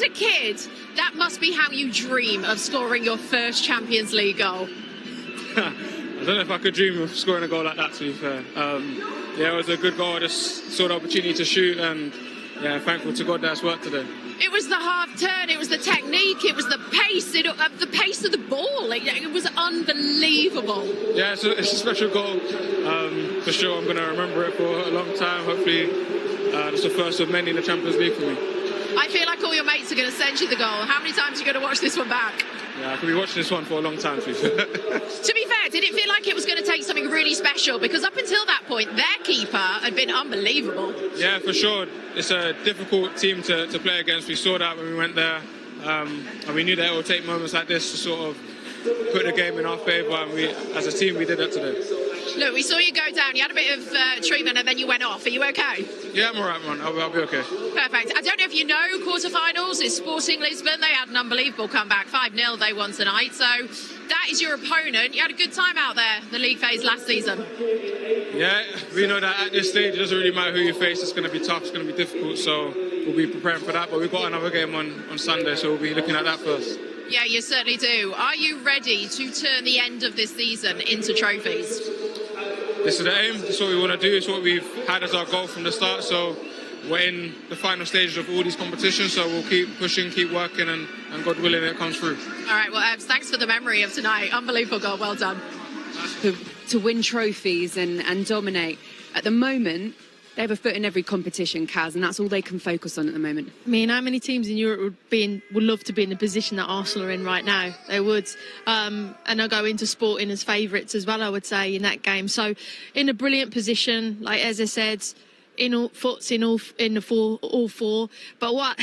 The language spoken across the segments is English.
As a kid, that must be how you dream of scoring your first Champions League goal. I don't know if I could dream of scoring a goal like that, to be fair. Yeah, it was a good goal. I just saw the opportunity to shoot, and yeah, thankful to God that's worked today. It was the half turn, it was the technique, it was the pace, the pace of the ball. It was unbelievable. Yeah, it's a special goal. For sure, I'm going to remember it for a long time. Hopefully, it's the first of many in the Champions League for me. I feel like all your mates are going to send you the goal. How many times are you going to watch this one back? Yeah, I could be watching this one for a long time, to be fair. To be fair, did it feel like it was going to take something really special? Because up until that point, their keeper had been unbelievable. Yeah, for sure. It's a difficult team to play against. We saw that when we went there. And we knew that it would take moments like this to sort of put the game in our favour. And we, as a team, we did that today. Look, we saw you go down. You had a bit of treatment and then you went off. Are you okay? Yeah, I'm all right, man. I'll be okay. Perfect. I don't know if you know quarterfinals. It's Sporting Lisbon. They had an unbelievable comeback. 5-0 they won tonight. So that is your opponent. You had a good time out there, the league phase last season. Yeah, we know that at this stage it doesn't really matter who you face. It's going to be tough. It's going to be difficult. So we'll be preparing for that. But we've got another game on Sunday, so we'll be looking at that first. Yeah, you certainly do. Are you ready to turn the end of this season into trophies? This is the aim. This is what we want to do. It's what we've had as our goal from the start. So we're in the final stages of all these competitions. So we'll keep pushing, keep working, and God willing, it comes through. All right. Well, thanks for the memory of tonight. Unbelievable goal. Well done. To win trophies and dominate. At the moment, they have a foot in every competition, Kaz, and that's all they can focus on at the moment. I mean, how many teams in Europe would love to be in the position that Arsenal are in right now? They would. And they'll go into Sporting as favourites as well, I would say, in that game. So, in a brilliant position, like Eze said, all four. But what?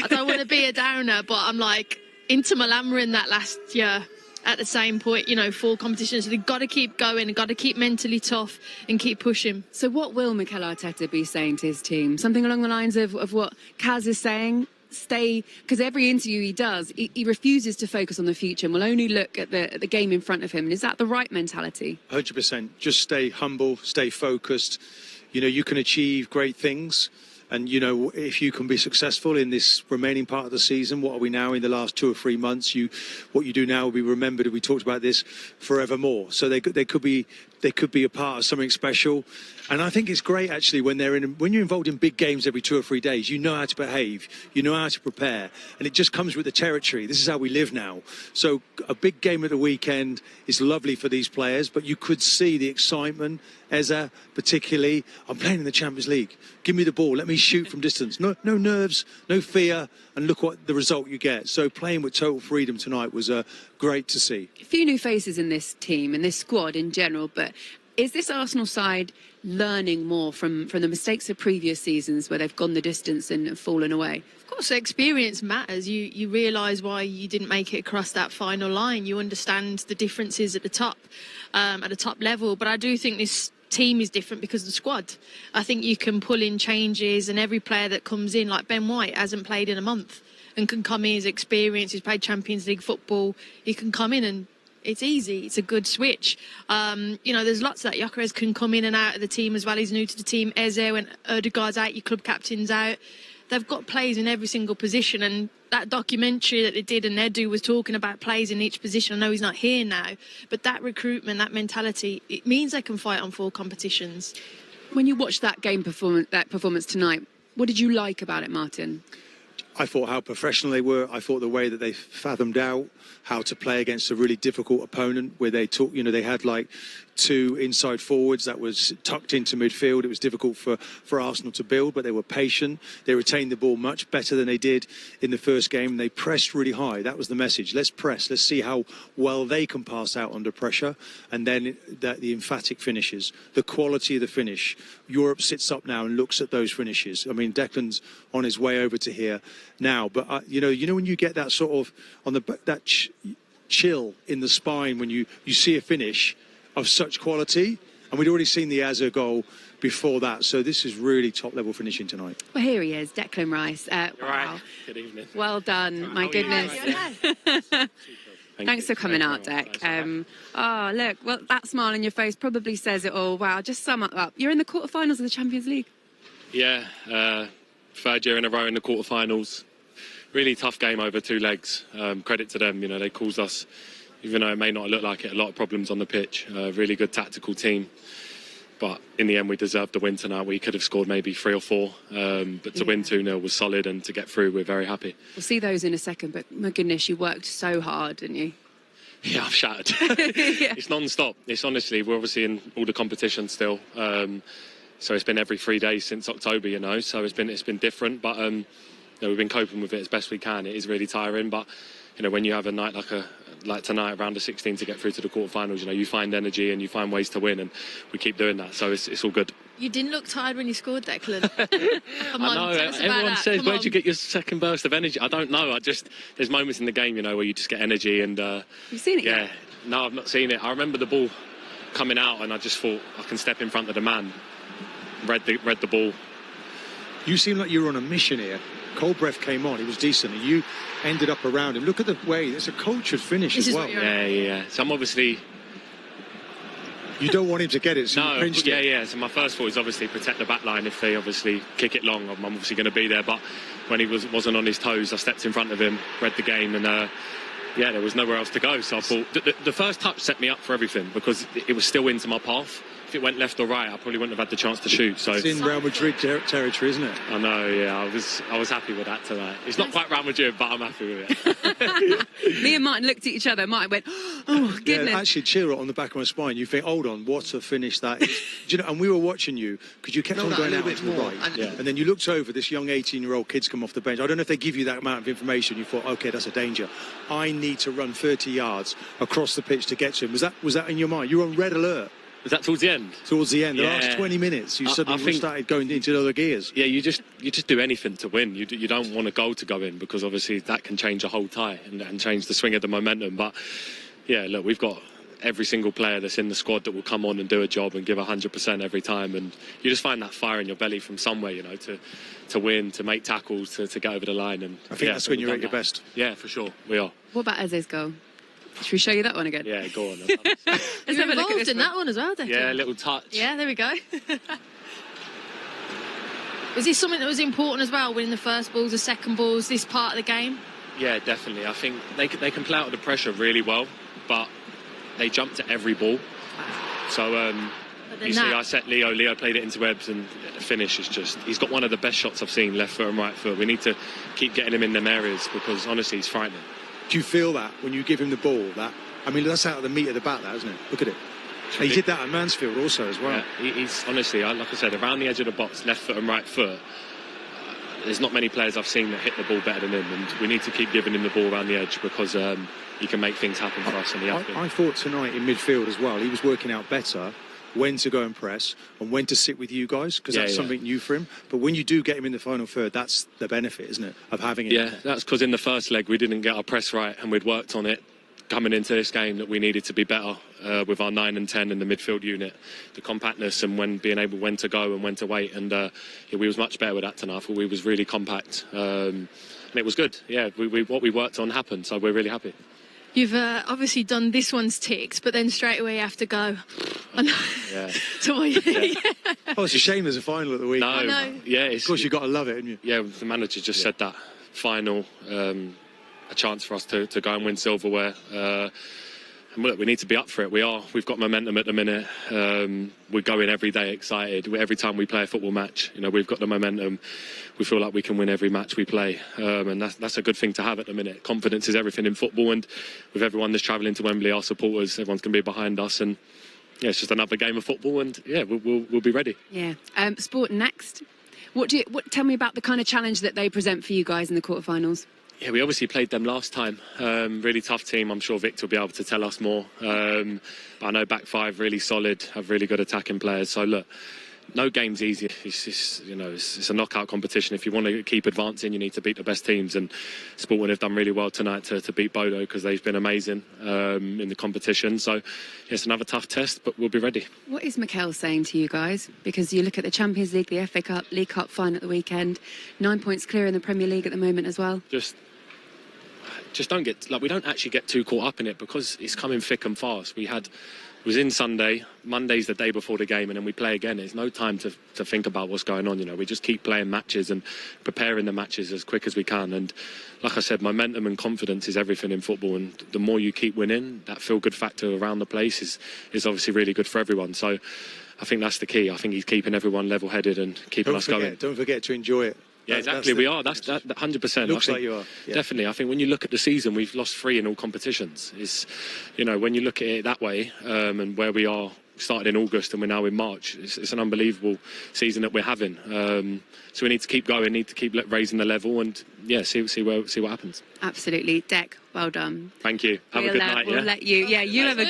I don't want to be a downer, but I'm like, Inter Milan were in that last year. At the same point, 4 competitions. So they've got to keep going, they've got to keep mentally tough and keep pushing. So what will Mikel Arteta be saying to his team? Something along the lines of what Kaz is saying? Stay, because every interview he does, he refuses to focus on the future and will only look at the game in front of him. And is that the right mentality? 100%. Just stay humble, stay focused. You can achieve great things. And, if you can be successful in this remaining part of the season, what are we now in the last 2 or 3 months? What you do now will be remembered, we talked about this, forevermore. So they could be a part of something special. And I think it's great, actually, when you're involved in big games every 2 or 3 days, you know how to behave, you know how to prepare, and it just comes with the territory. This is how we live now. So a big game at the weekend is lovely for these players, but you could see the excitement. Eze, particularly, I'm playing in the Champions League. Give me the ball, let me shoot from distance. No nerves, no fear, and look what the result you get. So playing with total freedom tonight was great to see. A few new faces in this team, in this squad in general, but is this Arsenal side learning more from the mistakes of previous seasons where they've gone the distance and fallen away? Of course, experience matters. You realise why you didn't make it across that final line. You understand the differences at the top level. But I do think this team is different because of the squad. I think you can pull in changes, and every player that comes in, like Ben White, hasn't played in a month and can come in, his experience, he's played Champions League football, he can come in and it's easy. It's a good switch. There's lots of that. Gyökeres can come in and out of the team as well. He's new to the team. Eze, when Ødegaard's out, your club captain's out. They've got players in every single position. And that documentary that they did, and Edu was talking about players in each position. I know he's not here now, but that recruitment, that mentality, it means they can fight on 4 competitions. When you watched that performance tonight, what did you like about it, Martin? I thought how professional they were. I thought the way that they fathomed out how to play against a really difficult opponent, where they took, they had like 2 inside forwards that was tucked into midfield. It was difficult for Arsenal to build, but they were patient. They retained the ball much better than they did in the first game. They pressed really high. That was the message. Let's press. Let's see how well they can pass out under pressure. And then the emphatic finishes, the quality of the finish. Europe sits up now and looks at those finishes. I mean, Declan's on his way over to here now, but when you get that sort of that chill in the spine when you see a finish of such quality, and we'd already seen the Eze goal before that, so this is really top level finishing tonight. Well, here he is, Declan Rice. Wow. Right. Good evening. Well done, my goodness. Thanks for coming out, Dec. Look, well, that smile on your face probably says it all. Wow, just sum it up. You're in the quarterfinals of the Champions League. Yeah, 3rd year in a row in the quarterfinals. really tough game over 2 legs. Credit to them, they caused us, even though it may not look like it, a lot of problems on the pitch. Really good tactical team. But in the end, we deserved the win tonight. We could have scored maybe 3 or 4. But to win 2-0 was solid, and to get through, we're very happy. We'll see those in a second, but my goodness, you worked so hard, didn't you? Yeah, I'm shattered. It's non-stop. It's honestly, we're obviously in all the competitions still. So it's been every 3 days since October, so it's been different. But we've been coping with it as best we can. It is really tiring, but when you have a night like tonight, round of 16 to get through to the quarterfinals, you find energy and you find ways to win, and we keep doing that. So it's all good. You didn't look tired when you scored, Declan. Come I on, know. tell us about Everyone that. says, Come where'd on. you get your second burst of energy? I don't know. There's moments in the game, where you just get energy and. You've seen it Yeah. yet? No, I've not seen it. I remember the ball coming out, and I just thought I can step in front of the man. Read the ball. You seem like you were on a mission here. Cold breath came on. He was decent, and you ended up around him. Look at the way. It's a cultured finish This as is well. what you're- Yeah. So I'm obviously. You don't want him to get it, so you pinched it. Yeah. So my first thought is obviously protect the back line. If they obviously kick it long, I'm obviously going to be there. But when he wasn't on his toes, I stepped in front of him, read the game, and there was nowhere else to go. So I thought the first touch set me up for everything, because it was still into my path. If it went left or right, I probably wouldn't have had the chance to shoot. So It's in Real Madrid territory, isn't it? I know, yeah. I was happy with that tonight. It's not quite Real Madrid, but I'm happy with it. Me and Martin looked at each other. Martin went, oh, goodness. Yeah, actually, chill on the back of my spine. You think, hold on, what a finish that is. Do you know? And we were watching you because you kept on going out to the right, and then you looked over. This young 18-year-old kid's come off the bench. I don't know if they give you that amount of information. You thought, okay, that's a danger. I need to run 30 yards across the pitch to get to him. Was that in your mind? You were on red alert. Was that towards the end? Towards the end, the Yeah. last 20 minutes, you I suddenly think- started going into other gears. Yeah, you just do anything to win. You don't want a goal to go in, because obviously that can change a whole tie and change the swing of the momentum. But yeah, look, we've got every single player that's in the squad that will come on and do a job and give 100% every time, and you just find that fire in your belly from somewhere, to win, to make tackles, to get over the line. And I think that's when you're at your best. Yeah, for sure, we are. What about Eze's goal? Should we show you that one again? Yeah, go on. Let's You're have a look at involved this in that one as well, Declan. Yeah, a little touch. Yeah, there we go. Was this something that was important as well, winning the first balls, the second balls, this part of the game? Yeah, definitely. I think they can play out of the pressure really well, but they jump to every ball. So But then you see, that- I set Leo. Leo played it into Ebbs, and the finish is just—he's got one of the best shots I've seen, left foot and right foot. We need to keep getting him in them areas, because honestly, he's frightening. Do you feel that when you give him the ball? That's out of the meat of the bat, that, isn't it? Look at it. And he did that at Mansfield also as well. Yeah, he's honestly, like I said, around the edge of the box, left foot and right foot. There's not many players I've seen that hit the ball better than him, and we need to keep giving him the ball around the edge, because he can make things happen for us. And he has been. I thought tonight in midfield as well, he was working out better when to go and press and when to sit with you guys, because that's something new for him. But when you do get him in the final third, that's the benefit, isn't it, of having him? Yeah, that's because in the first leg we didn't get our press right, and we'd worked on it coming into this game, that we needed to be better with our 9 and 10 in the midfield unit, the compactness, and when to go and when to wait. And we was much better with that tonight. I thought we was really compact, and it was good. Yeah, what we worked on happened, so we're really happy. You've obviously done this one's ticked, but then straight away you have to go. Yeah. So Oh, it's a shame there's a final at the week. No, know. yeah, Of course, you've got to love it, haven't you? Yeah, the manager just said that final, a chance for us to go and win silverware. And look, we need to be up for it. We've got momentum at the minute. We're going every day excited. Every time we play a football match, we've got the momentum. We feel like we can win every match we play, and that's a good thing to have at the minute. Confidence is everything in football, and with everyone that's travelling to Wembley, our supporters, everyone's going to be behind us, and yeah, it's just another game of football, and yeah, we'll be ready. Yeah. Sport next. Tell me about the kind of challenge that they present for you guys in the quarterfinals. Yeah, we obviously played them last time. Really tough team. I'm sure Victor will be able to tell us more. But I know back five really solid, have really good attacking players. So look, no game's easy. It's just, it's a knockout competition. If you want to keep advancing, you need to beat the best teams. And Sporting have done really well tonight to beat Bodo, because they've been amazing in the competition. So it's another tough test, but we'll be ready. What is Mikel saying to you guys? Because you look at the Champions League, the FA Cup, League Cup final at the weekend, 9 points clear in the Premier League at the moment as well. Just don't we don't actually get too caught up in it, because it's coming thick and fast. We had was in Sunday. Monday's the day before the game, and then we play again. There's no time to think about what's going on. You know, we just keep playing matches and preparing the matches as quick as we can. And like I said, momentum and confidence is everything in football. And the more you keep winning, that feel-good factor around the place is obviously really good for everyone. So I think that's the key. I think he's keeping everyone level-headed and keeping us going. Don't forget to enjoy it. Yeah, exactly. We are. That's 100%. Looks like you are. Yeah. Definitely. I think when you look at the season, we've lost 3 in all competitions. You know, when you look at it that way, and where we are, started in August and we're now in March, it's an unbelievable season that we're having. So we need to keep going, need to keep raising the level, and see what happens. Absolutely, Dec. Well done. Thank you. Have a good night. We'll let you. Yeah, you have a